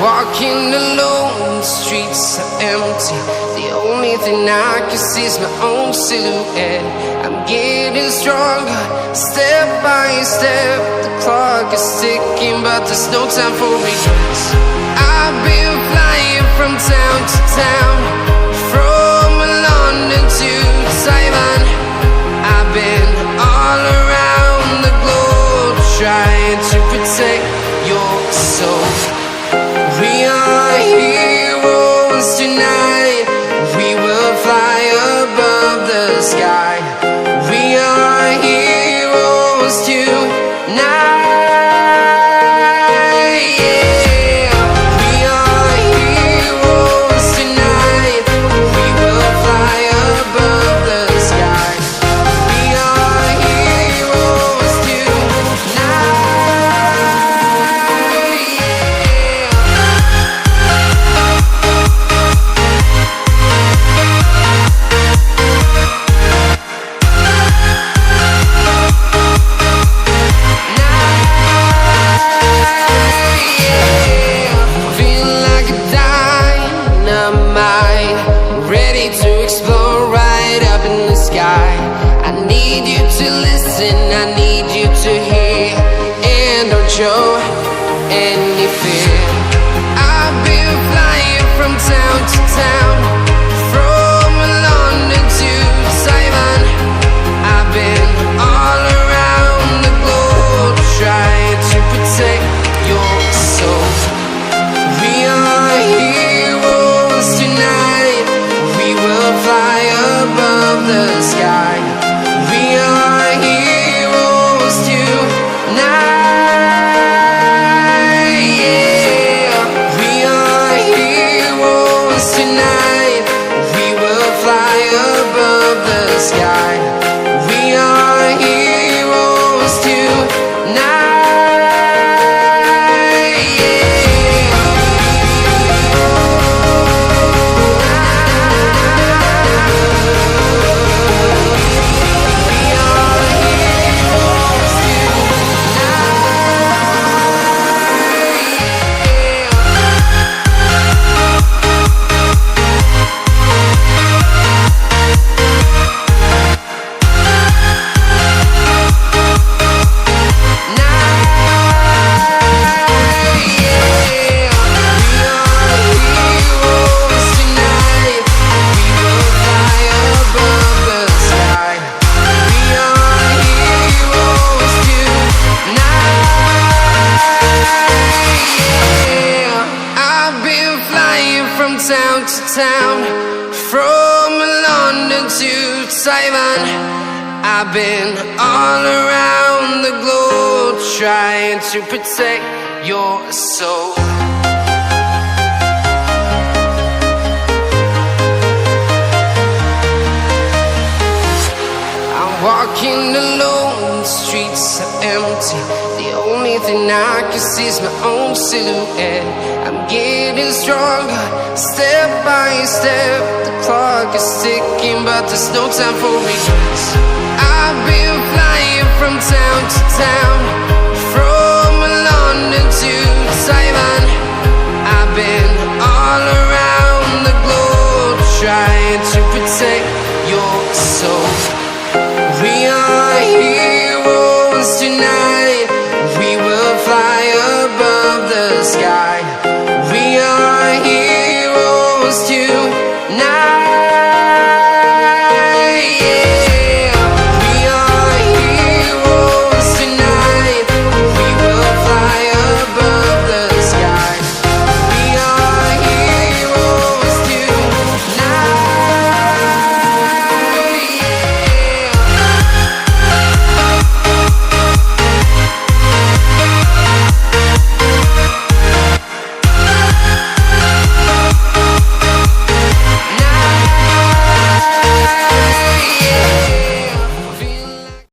Walking alone, the streets are empty. The only thing I can see is my own silhouette. I'm getting stronger, step by step. The clock is ticking, but there's no time for regrets. I've been flying from town to town, from London to Taiwan. I've been all around the globe, trying to protect your soul. We are heroes tonight. We will fly above the sky. We are heroes tonight. Yeah. We are heroes tonight. We will fly above the sky. We are heroes tonight. I need you to hear, and don't show any fear. I've been flying from town to town, from London to Taiwan. I've been all around the globe, trying to protect your soul. We are heroes tonight. We will fly above the sky. We are heroes tonight. Yeah. We are heroes tonight. We will fly above the sky. We are heroes tonight. Town to town, from London to Taiwan. I've been all around the globe, trying to protect your soul. I'm walking alone, the streets are empty. The only thing I can see is my own silhouette. I'm getting stronger, step by step. The clock is ticking, but there's no time for regrets. I've been flying from town to town, from London to Taiwan.